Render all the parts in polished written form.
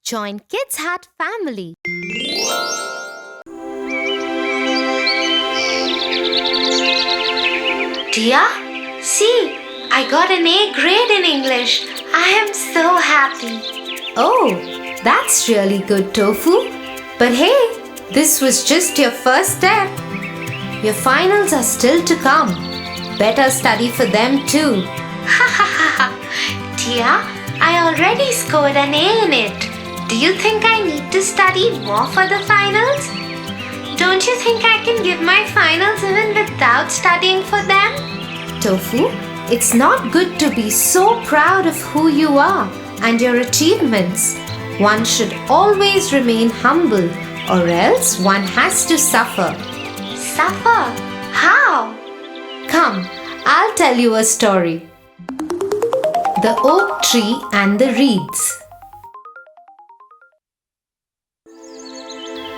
Join Kids Hut family. Tia, see, I got an A grade in English. I am so happy. Oh, that's really good, Tofu. But hey, this was just your first step. Your finals are still to come. Better study for them too. Ha ha ha ha. Tia, I already scored an A in it. Do you think I need to study more for the finals? Don't you think I can give my finals even without studying for them? Tofu, it's not good to be so proud of who you are and your achievements. One should always remain humble, or else one has to suffer. Suffer? How? Come, I'll tell you a story. The Oak Tree and the Reeds.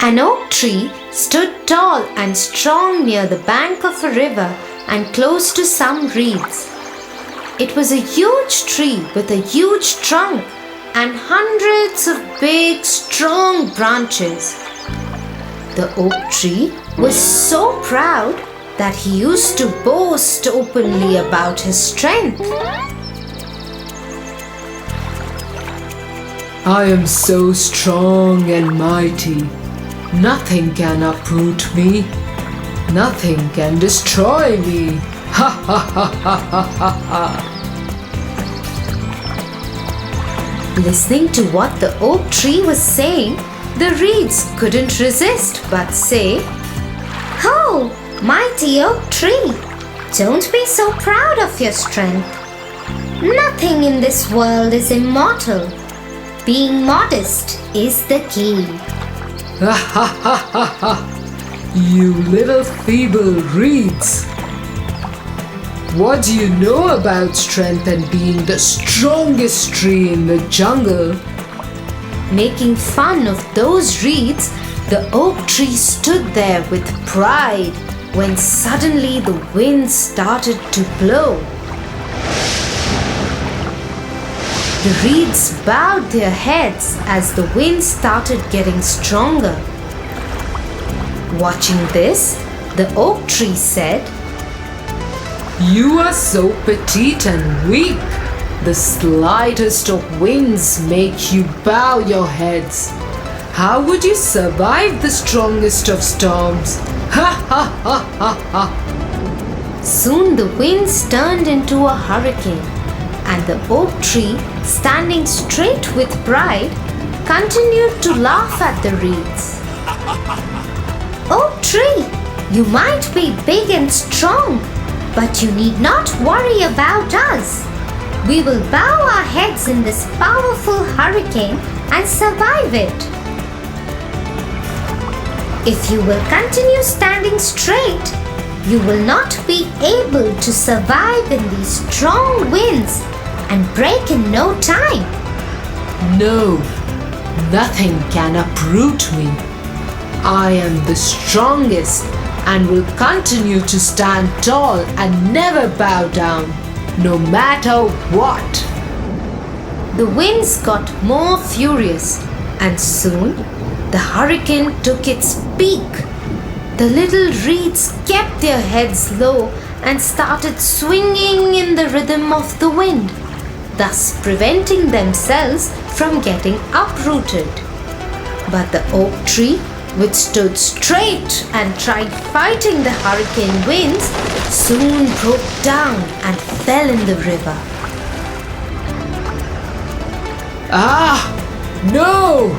An oak tree stood tall and strong near the bank of a river and close to some reeds. It was a huge tree with a huge trunk and hundreds of big, strong branches. The oak tree was so proud that he used to boast openly about his strength. I am so strong and mighty. Nothing can uproot me. Nothing can destroy me. Ha ha ha ha ha ha ha. Listening to what the oak tree was saying, the reeds couldn't resist but say, "Oh, mighty oak tree, don't be so proud of your strength. Nothing in this world is immortal. Being modest is the key." Ha ha ha ha ha. You little feeble reeds. What do you know about strength and being the strongest tree in the jungle? Making fun of those reeds, the oak tree stood there with pride when suddenly the wind started to blow. The reeds bowed their heads as the wind started getting stronger. Watching this, the oak tree said, You are so petite and weak. The slightest of winds make you bow your heads. How would you survive the strongest of storms? Ha ha ha ha ha. Soon the winds turned into a hurricane, and the oak tree, standing straight with pride, continued to laugh at the reeds. Oak tree, you might be big and strong, but you need not worry about us. We will bow our heads in this powerful hurricane and survive it. If you will continue standing straight, you will not be able to survive in these strong winds and break in no time. No, nothing can uproot me. I am the strongest and will continue to stand tall and never bow down, no matter what. The winds got more furious, and soon the hurricane took its peak. The little reeds kept their heads low and started swinging in the rhythm of the wind, thus preventing themselves from getting uprooted. But the oak tree, which stood straight and tried fighting the hurricane winds, soon broke down and fell in the river. Ah, no!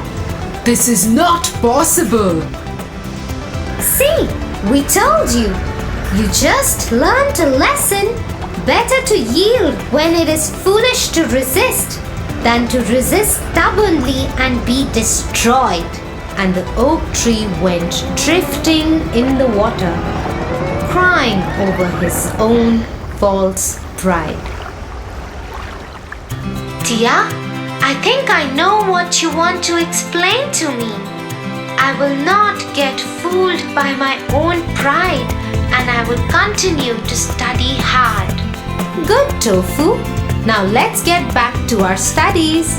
This is not possible! See, we told you. You just learned a lesson. Better to yield when it is foolish to resist than to resist stubbornly and be destroyed. And the oak tree went drifting in the water, crying over his own false pride. Tia, I think I know what you want to explain to me. I will not get fooled by my own pride, and I will continue to study hard. Good, Tofu. Now let's get back to our studies.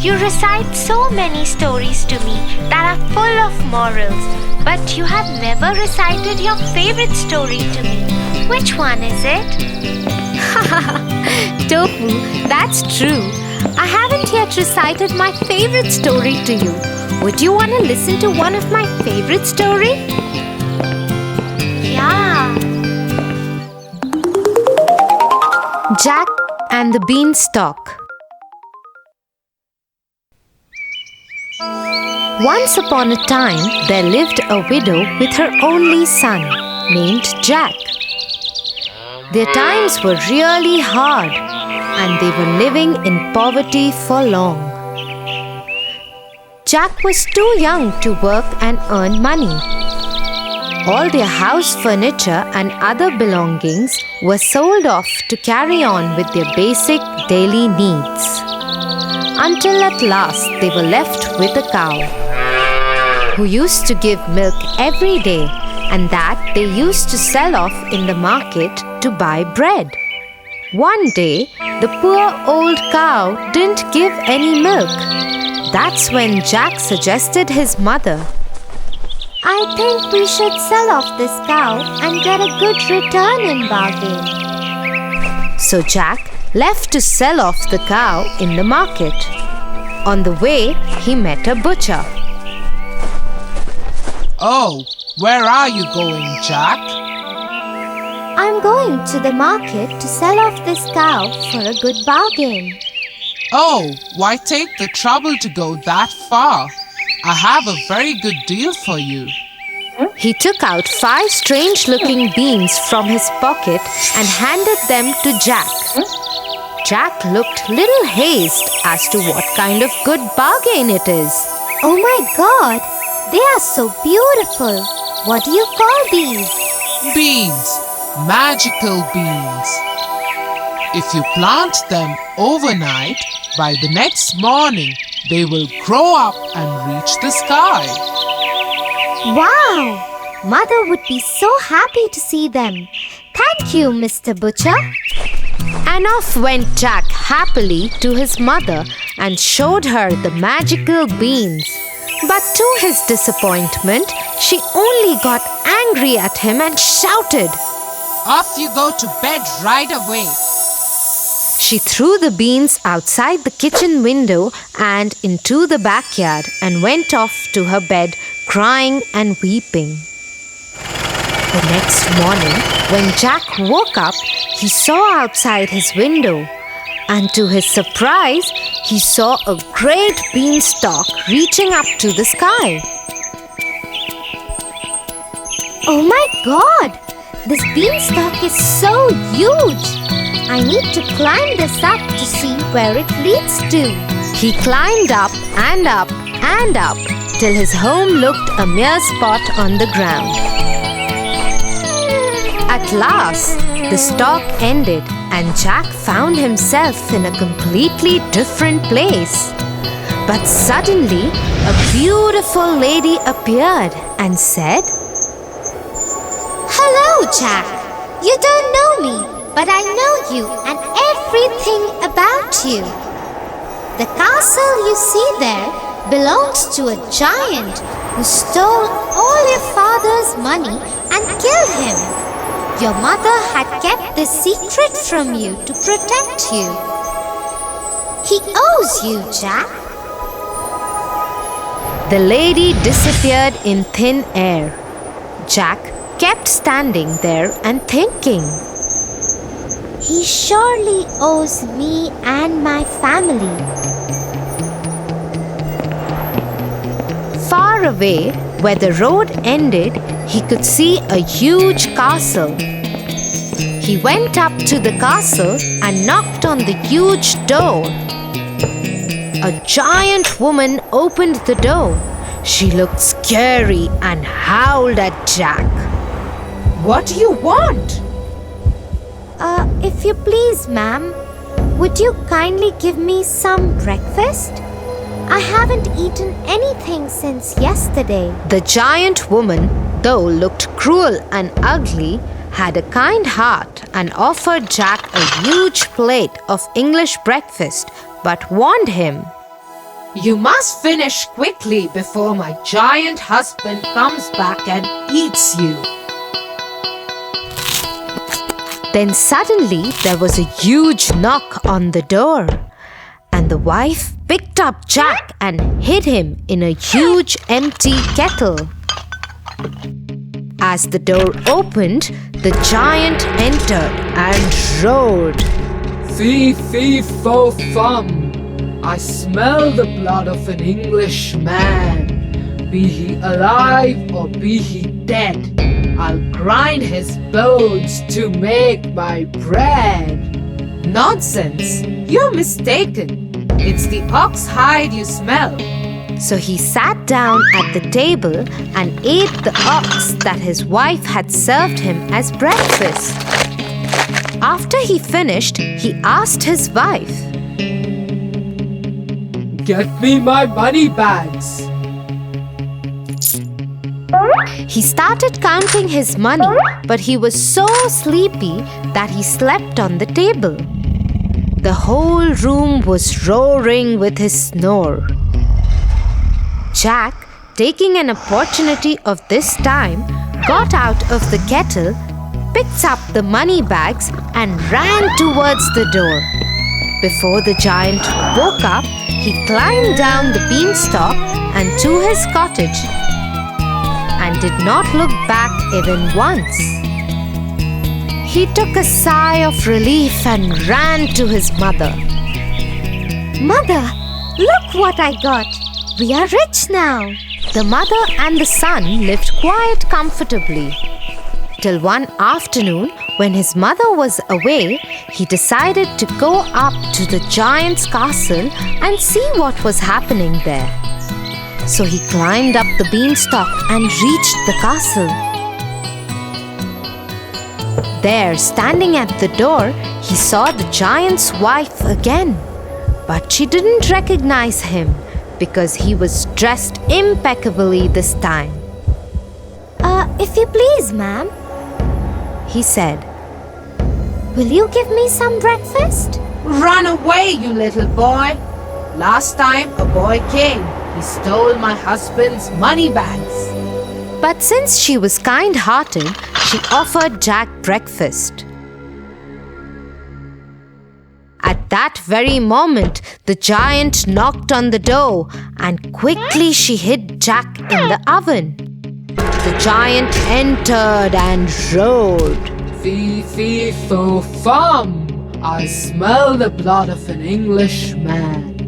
You recite so many stories to me that are full of morals, but you have never recited your favorite story to me. Which one is it? Tofu, that's true. I haven't yet recited my favorite story to you. Would you want to listen to one of my favorite story? Yeah. Jack and the Beanstalk. Once upon a time, there lived a widow with her only son, named Jack. Their times were really hard, and they were living in poverty for long. Jack was too young to work and earn money. All their house furniture and other belongings were sold off to carry on with their basic daily needs. Until at last they were left with a cow, who used to give milk every day, and that they used to sell off in the market to buy bread. One day, the poor old cow didn't give any milk. That's when Jack suggested his mother, I think we should sell off this cow and get a good return in bargain. So Jack left to sell off the cow in the market. On the way, he met a butcher. Oh, where are you going, Jack? I'm going to the market to sell off this cow for a good bargain. Oh, why take the trouble to go that far? I have a very good deal for you. He took out 5 strange-looking beans from his pocket and handed them to Jack. Jack looked little hazed as to what kind of good bargain it is. Oh my God! They are so beautiful. What do you call these? Beans, magical beans. If you plant them overnight, by the next morning, they will grow up and reach the sky. Wow! Mother would be so happy to see them. Thank you, Mr. Butcher. And off went Jack happily to his mother and showed her the magical beans. But to his disappointment, she only got angry at him and shouted, Off you go to bed right away. She threw the beans outside the kitchen window and into the backyard and went off to her bed, crying and weeping. The next morning, when Jack woke up, he saw outside his window, and to his surprise, he saw a great beanstalk reaching up to the sky. Oh my God! This beanstalk is so huge! I need to climb this up to see where it leads to. He climbed up and up and up till his home looked a mere spot on the ground. At last, the stalk ended and Jack found himself in a completely different place. But suddenly, a beautiful lady appeared and said, Hello, Jack. You don't know me, but I know you and everything about you. The castle you see there belongs to a giant who stole all your father's money and killed him. Your mother had kept this secret from you to protect you. He owes you, Jack. The lady disappeared in thin air. Jack kept standing there and thinking, He surely owes me and my family. Far away, where the road ended, he could see a huge castle. He went up to the castle and knocked on the huge door. A giant woman opened the door. She looked scary and howled at Jack. "What do you want?" If you please, ma'am, would you kindly give me some breakfast? I haven't eaten anything since yesterday. The giant woman, though looked cruel and ugly, had a kind heart and offered Jack a huge plate of English breakfast, but warned him, You must finish quickly before my giant husband comes back and eats you. Then suddenly there was a huge knock on the door, and the wife picked up Jack and hid him in a huge empty kettle. As the door opened, the giant entered and roared. Fee, fee, fo, fum. I smell the blood of an Englishman. Be he alive or be he dead, I'll grind his bones to make my bread. Nonsense! You're mistaken. It's the ox hide you smell. So he sat down at the table and ate the ox that his wife had served him as breakfast. After he finished, he asked his wife, Get me my money bags. He started counting his money, but he was so sleepy that he slept on the table. The whole room was roaring with his snore. Jack, taking an opportunity of this time, got out of the kettle, picked up the money bags and ran towards the door. Before the giant woke up, he climbed down the beanstalk and to his cottage and did not look back even once. He took a sigh of relief and ran to his mother. Mother, look what I got. We are rich now. The mother and the son lived quite comfortably. Till one afternoon, when his mother was away, he decided to go up to the giant's castle and see what was happening there. So he climbed up the beanstalk and reached the castle. There, standing at the door, he saw the giant's wife again. But she didn't recognize him because he was dressed impeccably this time. If you please, ma'am, He said, will you give me some breakfast? Run away, you little boy! Last time a boy came, he stole my husband's money bags. But since she was kind-hearted, she offered Jack breakfast. At that very moment, the giant knocked on the door and quickly she hid Jack in the oven. The giant entered and roared. Fee, fee, fo, fum. I smell the blood of an Englishman.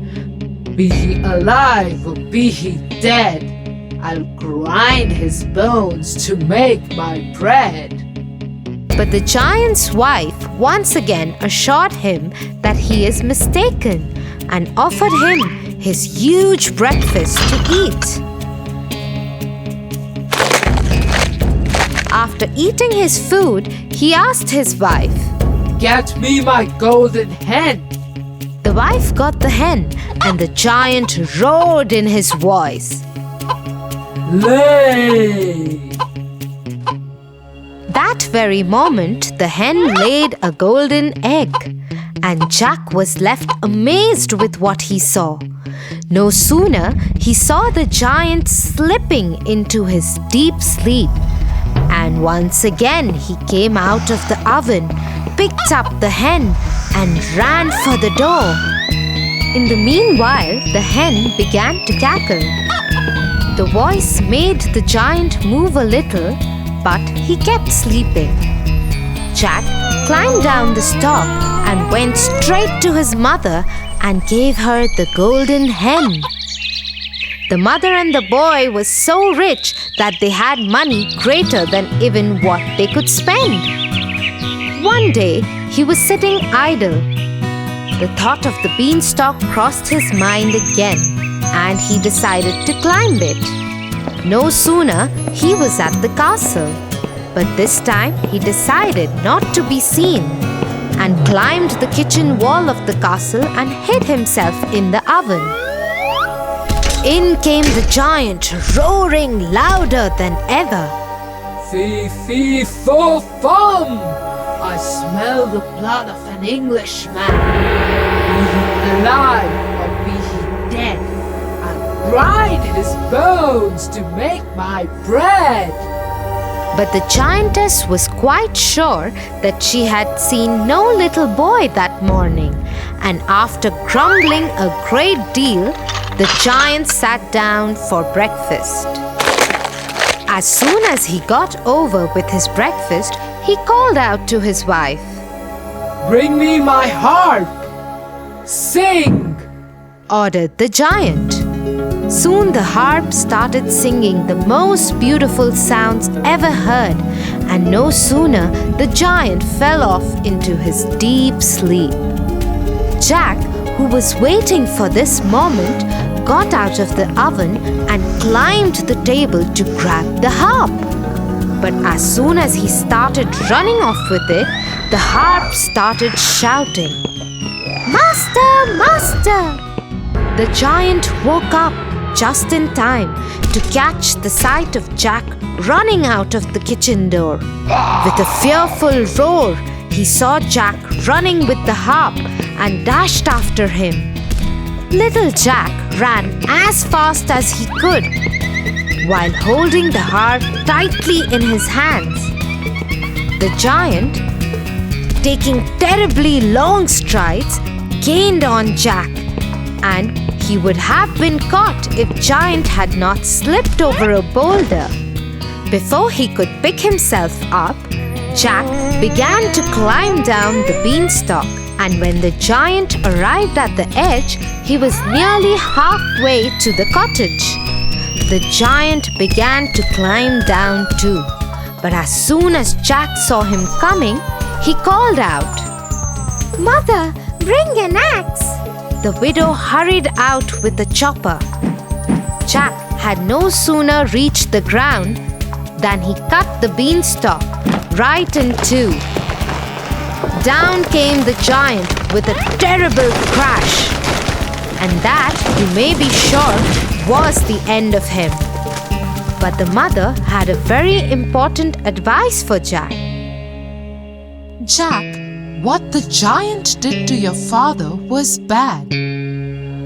Be he alive or be he dead, I'll grind his bones to make my bread. But the giant's wife once again assured him that he is mistaken and offered him his huge breakfast to eat. After eating his food, he asked his wife, Get me my golden hen. The wife got the hen and the giant roared in his voice. Lay! That very moment, the hen laid a golden egg, and Jack was left amazed with what he saw. No sooner he saw the giant slipping into his deep sleep, and once again he came out of the oven, picked up the hen, and ran for the door. In the meanwhile, the hen began to cackle. The voice made the giant move a little, but he kept sleeping. Jack climbed down the stalk and went straight to his mother and gave her the golden hen. The mother and the boy were so rich that they had money greater than even what they could spend. One day, he was sitting idle. The thought of the beanstalk crossed his mind again, and he decided to climb it. No sooner he was at the castle, but this time he decided not to be seen and climbed the kitchen wall of the castle and hid himself in the oven. In came the giant, roaring louder than ever. Fee, fee, fo, fum. I smell the blood of an Englishman. Be he alive or be he dead, grind his bones to make my bread. But the giantess was quite sure that she had seen no little boy that morning, and after grumbling a great deal, the giant sat down for breakfast. As soon as he got over with his breakfast, he called out to his wife, Bring me my harp. Sing, ordered the giant. Soon the harp started singing the most beautiful sounds ever heard, and no sooner the giant fell off into his deep sleep. Jack, who was waiting for this moment, got out of the oven and climbed the table to grab the harp. But as soon as he started running off with it, the harp started shouting, Master! Master! The giant woke up just in time to catch the sight of Jack running out of the kitchen door. With a fearful roar, he saw Jack running with the harp and dashed after him. Little Jack ran as fast as he could, while holding the harp tightly in his hands. The giant, taking terribly long strides, gained on Jack, and he would have been caught if Giant had not slipped over a boulder. Before he could pick himself up, Jack began to climb down the beanstalk, and when the giant arrived at the edge, he was nearly halfway to the cottage. The giant began to climb down too, but as soon as Jack saw him coming, he called out, Mother, bring an axe. The widow hurried out with the chopper. Jack had no sooner reached the ground than he cut the beanstalk right in two. Down came the giant with a terrible crash, and that, you may be sure, was the end of him. But the mother had a very important advice for Jack. Jack, what the giant did to your father was bad.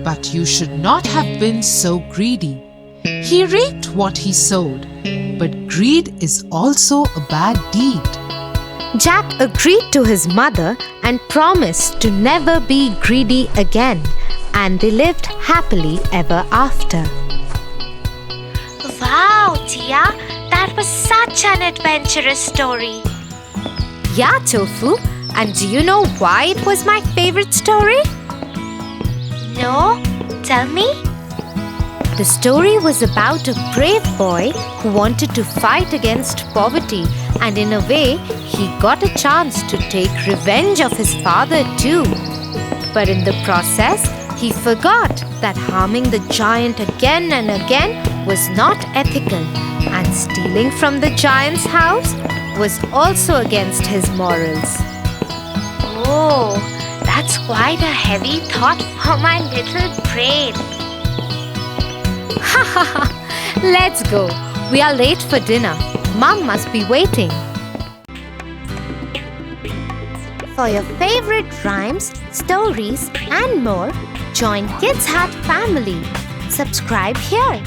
But you should not have been so greedy. He reaped what he sowed, but greed is also a bad deed. Jack agreed to his mother and promised to never be greedy again, and they lived happily ever after. Wow, Tia, that was such an adventurous story. Yeah, Tofu. And do you know why it was my favorite story? No, tell me. The story was about a brave boy who wanted to fight against poverty, and in a way, he got a chance to take revenge of his father too. But in the process, he forgot that harming the giant again and again was not ethical, and stealing from the giant's house was also against his morals. Oh, that's quite a heavy thought for my little brain. Ha ha ha! Let's go. We are late for dinner. Mom must be waiting. For your favorite rhymes, stories, and more, join Kids Hat family. Subscribe here.